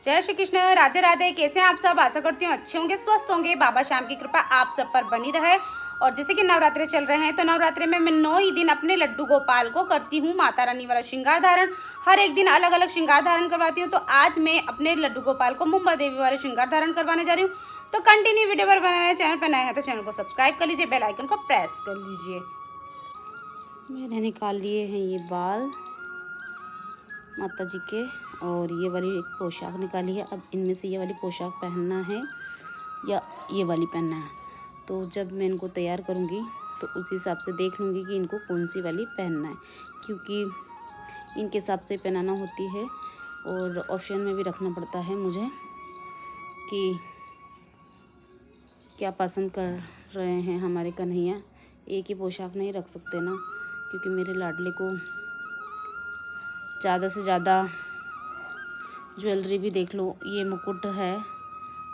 जय श्री कृष्ण, राधे राधे। कैसे हैं आप सब? आशा करती हूँ अच्छे होंगे, स्वस्थ होंगे। बाबा श्याम की कृपा आप सब पर बनी रहे। और जैसे कि नवरात्रे चल रहे हैं तो नवरात्रे में मैं 9 ही दिन अपने लड्डू गोपाल को करती हूँ माता रानी वाला श्रृंगार धारण। हर एक दिन अलग अलग श्रृंगार धारण करवाती हूँ। तो आज मैं अपने लड्डू गोपाल को मुंबा देवी वाले श्रृंगार धारण करवाने जा रही हूँ। तो कंटिन्यू वीडियो पर बनाए। चैनल पर नए हैं तो चैनल को सब्सक्राइब कर लीजिए, बेल आइकन को प्रेस कर लीजिए। मैंने निकाल लिए हैं ये बाल माता जी के, और ये वाली एक पोशाक निकाली है। अब इनमें से ये वाली पोशाक पहनना है या ये वाली पहनना है। तो जब मैं इनको तैयार करूँगी तो उस हिसाब से देख लूँगी कि इनको कौन सी वाली पहनना है, क्योंकि इनके हिसाब से पहनाना होती है। और ऑप्शन में भी रखना पड़ता है मुझे कि क्या पसंद कर रहे हैं हमारे कन्हैया। एक ही पोशाक नहीं रख सकते ना, क्योंकि मेरे लाडले को ज़्यादा से ज़्यादा ज्वेलरी भी देख लो। ये मुकुट है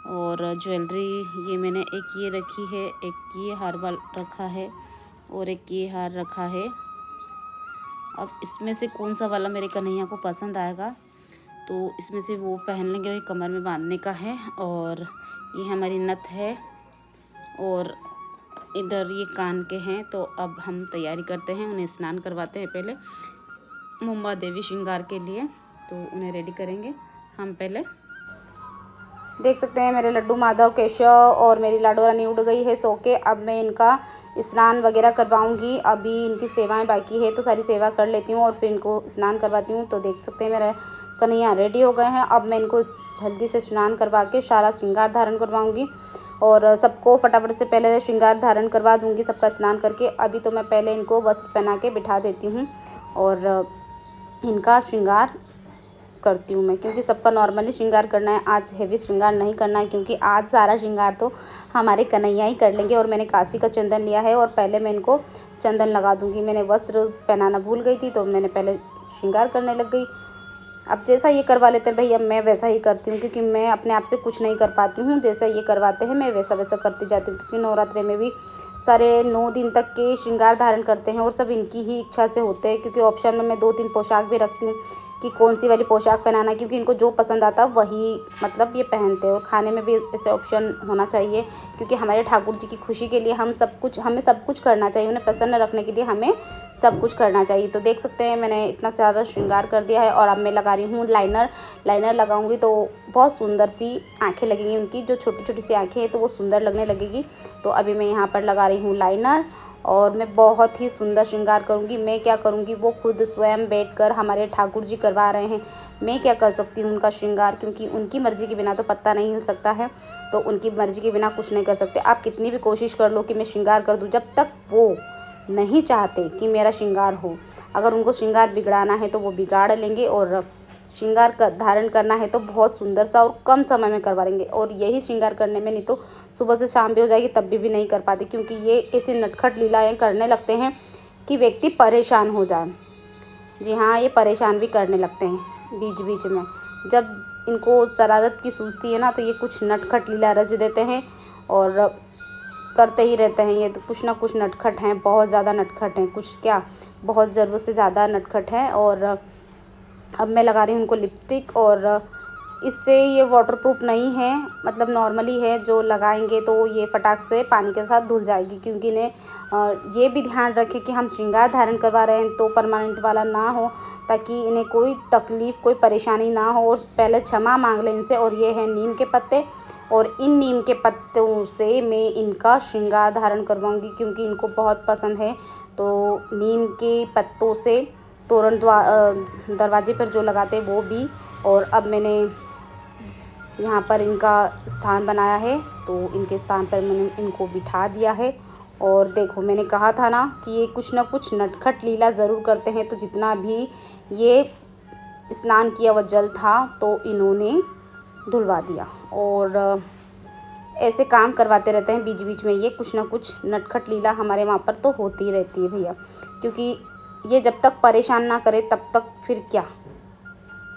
और ज्वेलरी ये मैंने एक ये रखी है, एक ये हार वाल रखा है और एक ये हार रखा है। अब इसमें से कौन सा वाला मेरे कन्हैया को पसंद आएगा तो इसमें से वो पहन लेंगे। वही कमर में बांधने का है। और ये हमारी नथ है और इधर ये कान के हैं। तो अब हम तैयारी करते हैं, उन्हें स्नान करवाते हैं पहले मुंबा देवी श्रृंगार के लिए। तो उन्हें रेडी करेंगे हम पहले। देख सकते हैं मेरे लड्डू माधव केशव और मेरी लाडो रानी उड़ गई है सो के। अब मैं इनका स्नान वगैरह करवाऊंगी। अभी इनकी सेवाएं बाकी है तो सारी सेवा कर लेती हूँ और फिर इनको स्नान करवाती हूँ। तो देख सकते हैं मेरे कन्हैया रेडी हो गए हैं। अब मैं इनको जल्दी से स्नान करवा के सारा श्रृंगार धारण करवाऊँगी और सबको फटाफट से पहले श्रृंगार धारण करवा दूँगी सबका स्नान करके। अभी तो मैं पहले इनको वस्त्र पहना के बिठा देती हूँ और इनका श्रृंगार करती हूँ मैं, क्योंकि सबका नॉर्मली श्रृंगार करना है। आज हैवी श्रृंगार नहीं करना है, क्योंकि आज सारा श्रृंगार तो हमारे कन्हैया ही कर लेंगे। और मैंने काशी का चंदन लिया है और पहले मैं इनको चंदन लगा दूँगी। मैंने वस्त्र पहनाना भूल गई थी तो मैंने पहले श्रृंगार करने लग गई। अब जैसा ये करवा लेते हैं भैया, मैं वैसा ही करती हूँ, क्योंकि मैं अपने आप से कुछ नहीं कर पाती हूँ। जैसा ये करवाते हैं मैं वैसा वैसा करती जाती हूँ, क्योंकि नवरात्रे में भी सारे 9 दिन तक के श्रृंगार धारण करते हैं और सब इनकी ही इच्छा से होते हैं। क्योंकि ऑप्शन में मैं 2-3 पोशाक भी रखती हूँ कि कौन सी वाली पोशाक पहनाना, क्योंकि इनको जो पसंद आता वही मतलब ये पहनते हैं। और खाने में भी ऐसे ऑप्शन होना चाहिए, क्योंकि हमारे ठाकुर जी की खुशी के लिए हमें सब कुछ करना चाहिए। उन्हें प्रसन्न रखने के लिए हमें सब कुछ करना चाहिए। तो देख सकते हैं मैंने इतना ज़्यादा श्रृंगार कर दिया है। और अब मैं लगा रही हूँ लाइनर लगाऊंगी तो बहुत सुंदर सी आंखें लगेंगी उनकी। जो छोटी छोटी सी आंखें हैं तो वो सुंदर लगने लगेगी। तो अभी मैं यहाँ पर लगा रही हूँ लाइनर और मैं बहुत ही सुंदर श्रृंगार करूँगी। मैं क्या करूँगी वो खुद स्वयं बैठकर हमारे ठाकुर जी करवा रहे हैं। मैं क्या कर सकती हूँ उनका श्रृंगार, क्योंकि उनकी मर्ज़ी के बिना तो पत्ता नहीं हिल सकता है। तो उनकी मर्ज़ी के बिना कुछ नहीं कर सकते। आप कितनी भी कोशिश कर लो कि मैं श्रृंगार कर दूँ, जब तक वो नहीं चाहते कि मेरा श्रृंगार हो। अगर उनको श्रृंगार बिगड़ाना है तो वो बिगाड़ लेंगे, और श्रृंगार का धारण करना है तो बहुत सुंदर सा और कम समय में करवा लेंगे। और यही श्रृंगार करने में नहीं तो सुबह से शाम भी हो जाएगी तब भी नहीं कर पाते, क्योंकि ये ऐसे नटखट लीलाएं करने लगते हैं कि व्यक्ति परेशान हो जाए। जी हाँ, ये परेशान भी करने लगते हैं बीच बीच में। जब इनको शरारत की सूझती है ना तो ये कुछ नटखट लीला रच देते हैं और करते ही रहते हैं। ये तो कुछ ना कुछ नटखट हैं, बहुत ज़्यादा नटखट हैं। कुछ क्या, बहुत ज़रूरत से ज़्यादा नटखट हैं। और अब मैं लगा रही हूँ उनको लिपस्टिक, और इससे ये वाटरप्रूफ नहीं है, मतलब नॉर्मली है। जो लगाएंगे तो ये फटाक से पानी के साथ धुल जाएगी। क्योंकि इन्हें ये भी ध्यान रखें कि हम श्रृंगार धारण करवा रहे हैं तो परमानेंट वाला ना हो, ताकि इन्हें कोई तकलीफ़ कोई परेशानी ना हो। और पहले क्षमा मांग लें इनसे। और ये है नीम के पत्ते, और इन नीम के पत्तों से मैं इनका श्रृंगार धारण करवाऊँगी, क्योंकि इनको बहुत पसंद है। तो नीम के पत्तों से तोरण दरवाजे पर जो लगाते हैं वो भी। और अब मैंने यहाँ पर इनका स्थान बनाया है तो इनके स्थान पर मैंने इनको बिठा दिया है। और देखो, मैंने कहा था ना कि ये कुछ ना कुछ नटखट लीला ज़रूर करते हैं। तो जितना भी ये स्नान किया हुआ जल था तो इन्होंने धुलवा दिया। और ऐसे काम करवाते रहते हैं बीच बीच में। ये कुछ ना कुछ नटखट लीला हमारे वहाँ पर तो होती रहती है भैया, क्योंकि ये जब तक परेशान ना करे तब तक फिर क्या।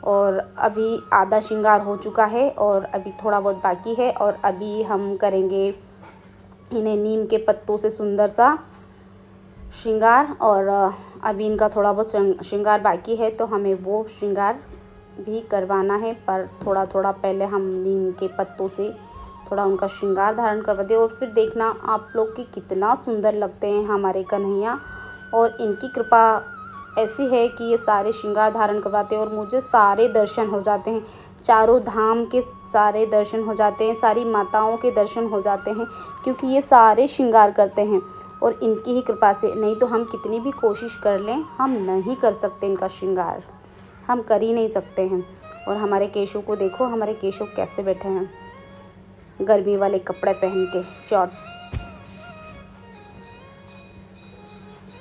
और अभी आधा श्रृंगार हो चुका है और अभी थोड़ा बहुत बाकी है। और अभी हम करेंगे इन्हें नीम के पत्तों से सुंदर सा श्रृंगार। और अभी इनका थोड़ा बहुत श्रृंगार बाकी है तो हमें वो श्रृंगार भी करवाना है, पर थोड़ा थोड़ा पहले हम नीम के पत्तों से थोड़ा उनका श्रृंगार धारण करवाते हैं। और फिर देखना आप लोग कि कितना सुंदर लगते हैं हमारे कन्हैया। और इनकी कृपा ऐसी है कि ये सारे श्रृंगार धारण करवाते हैं और मुझे सारे दर्शन हो जाते हैं, चारों धाम के सारे दर्शन हो जाते हैं, सारी माताओं के दर्शन हो जाते हैं, क्योंकि ये सारे श्रृंगार करते हैं और इनकी ही कृपा से। नहीं तो हम कितनी भी कोशिश कर लें, हम नहीं कर सकते इनका श्रृंगार, हम कर ही नहीं सकते हैं। और हमारे केशव को देखो, हमारे केशव कैसे बैठे हैं गर्मी वाले कपड़े पहन के, शॉर्ट।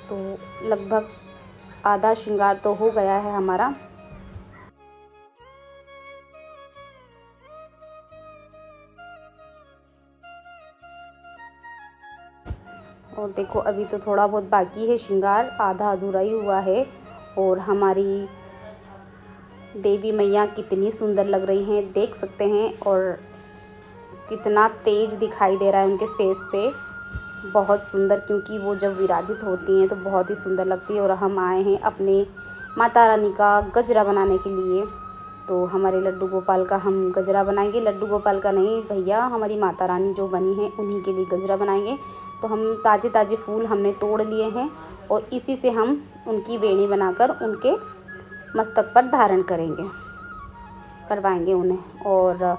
तो लगभग आधा श्रृंगार तो हो गया है हमारा। और देखो अभी तो थोड़ा बहुत बाकी है श्रृंगार, आधा अधूरा ही हुआ है। और हमारी देवी मैया कितनी सुंदर लग रही हैं, देख सकते हैं। और कितना तेज दिखाई दे रहा है उनके फेस पे, बहुत सुंदर, क्योंकि वो जब विराजित होती हैं तो बहुत ही सुंदर लगती है। और हम आए हैं अपने माता रानी का गजरा बनाने के लिए। तो हमारे लड्डू गोपाल का हम गजरा बनाएंगे, लड्डू गोपाल का नहीं भैया, हमारी माता रानी जो बनी है उन्हीं के लिए गजरा बनाएंगे। तो हम ताज़े ताज़े फूल हमने तोड़ लिए हैं और इसी से हम उनकी वेणी बनाकर उनके मस्तक पर धारण करवाएंगे उन्हें। और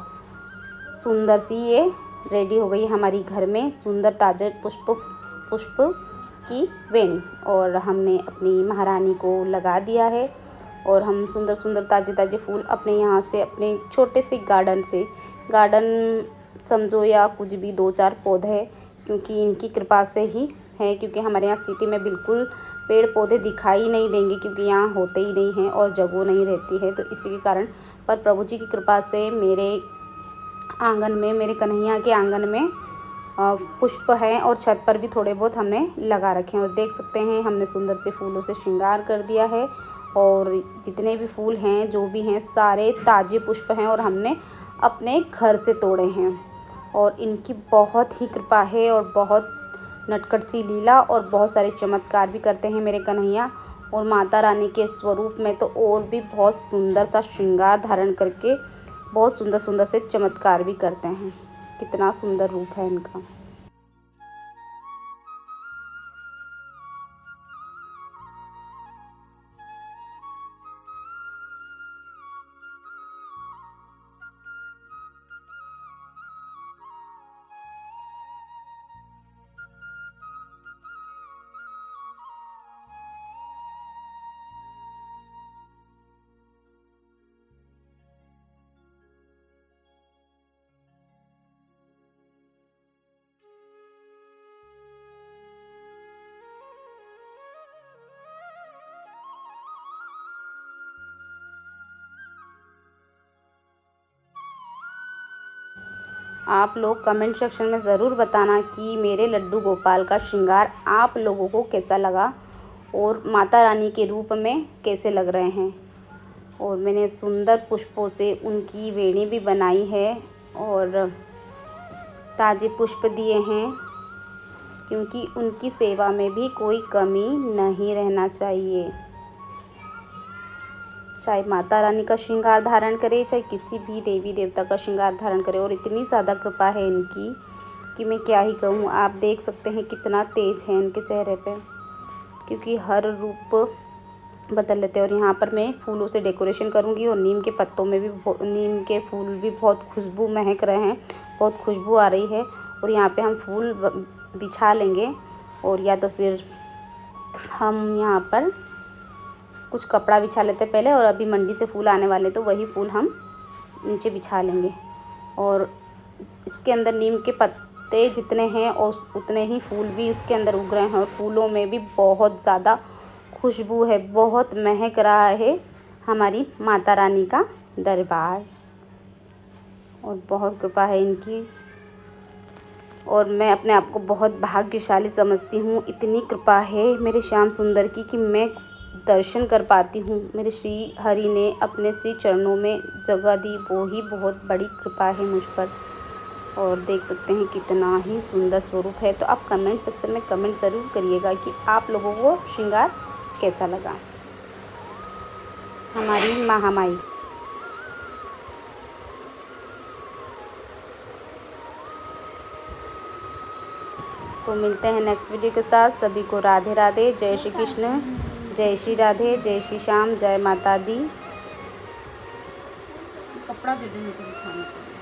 सुंदर सी ये रेडी हो गई हमारी घर में सुंदर ताज़े पुष्प की वेणी। और हमने अपनी महारानी को लगा दिया है। और हम सुंदर सुंदर ताज़े ताज़े फूल अपने यहाँ से, अपने छोटे से गार्डन समझो या कुछ भी, 2-4 पौधे, क्योंकि इनकी कृपा से ही है। क्योंकि हमारे यहाँ सिटी में बिल्कुल पेड़ पौधे दिखाई नहीं देंगे, क्योंकि यहाँ होते ही नहीं हैं और जगह नहीं रहती है, तो इसी के कारण। पर प्रभु जी की कृपा से मेरे आंगन में, मेरे कन्हैया के आंगन में पुष्प हैं और छत पर भी थोड़े बहुत हमने लगा रखे हैं। और देख सकते हैं हमने सुंदर से फूलों से श्रृंगार कर दिया है। और जितने भी फूल हैं, जो भी हैं, सारे ताज़े पुष्प हैं और हमने अपने घर से तोड़े हैं। और इनकी बहुत ही कृपा है और बहुत नटखट सी लीला और बहुत सारे चमत्कार भी करते हैं मेरे कन्हैया। और माता रानी के स्वरूप में तो और भी बहुत सुंदर सा श्रृंगार धारण करके बहुत सुंदर सुंदर से चमत्कार भी करते हैं। कितना सुंदर रूप है इनका। आप लोग कमेंट सेक्शन में ज़रूर बताना कि मेरे लड्डू गोपाल का श्रृंगार आप लोगों को कैसा लगा और माता रानी के रूप में कैसे लग रहे हैं। और मैंने सुंदर पुष्पों से उनकी वेणी भी बनाई है और ताज़े पुष्प दिए हैं, क्योंकि उनकी सेवा में भी कोई कमी नहीं रहना चाहिए। चाहे माता रानी का श्रृंगार धारण करे, चाहे किसी भी देवी देवता का श्रृंगार धारण करे। और इतनी ज़्यादा कृपा है इनकी कि मैं क्या ही कहूँ। आप देख सकते हैं कितना तेज है इनके चेहरे पे, क्योंकि हर रूप बदल लेते हैं। और यहाँ पर मैं फूलों से डेकोरेशन करूँगी और नीम के पत्तों में भी, नीम के फूल भी बहुत खुशबू महक रहे हैं, बहुत खुशबू आ रही है। और यहाँ पे हम फूल बिछा लेंगे और या तो फिर हम यहाँ पर कुछ कपड़ा बिछा लेते हैं पहले। और अभी मंडी से फूल आने वाले तो वही फूल हम नीचे बिछा लेंगे। और इसके अंदर नीम के पत्ते जितने हैं और उतने ही फूल भी उसके अंदर उग रहे हैं। और फूलों में भी बहुत ज़्यादा खुशबू है, बहुत महक रहा है हमारी माता रानी का दरबार। और बहुत कृपा है इनकी। और मैं अपने आप को बहुत भाग्यशाली समझती हूँ, इतनी कृपा है मेरे श्याम सुंदर की कि मैं दर्शन कर पाती हूँ। मेरे श्री हरि ने अपने श्री चरणों में जगह दी, वो ही बहुत बड़ी कृपा है मुझ पर। और देख सकते हैं कितना ही सुंदर स्वरूप है। तो आप कमेंट सेक्शन में कमेंट ज़रूर करिएगा कि आप लोगों को श्रृंगार कैसा लगा हमारी महामाई। तो मिलते हैं नेक्स्ट वीडियो के साथ। सभी को राधे राधे, जय श्री कृष्ण, जय श्री राधे, जय श्री श्याम, जय माता दी। कपड़ा दे देंगे तो बिछाने को।